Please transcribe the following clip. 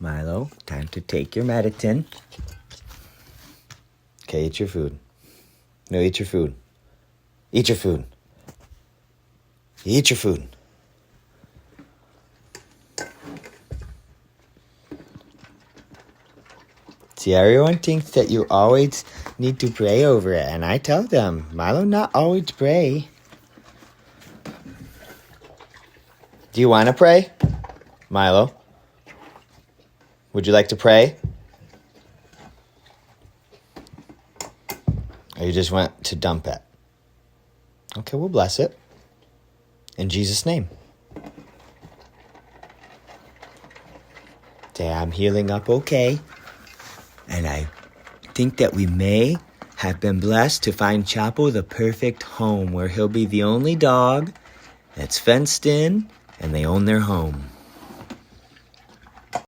Milo, time to take your medicine. Okay, eat your food. No, eat your food. Eat your food. Eat your food. See, everyone thinks that you always need to pray over it, and I tell them, Milo not always pray. Do you want to pray? Milo? Would you like to pray? Or you just want to dump it? Okay, we'll bless it. In Jesus' name. Say, I'm healing up okay. And I think that we may have been blessed to find Chapo the perfect home where he'll be the only dog that's fenced in and they own their home.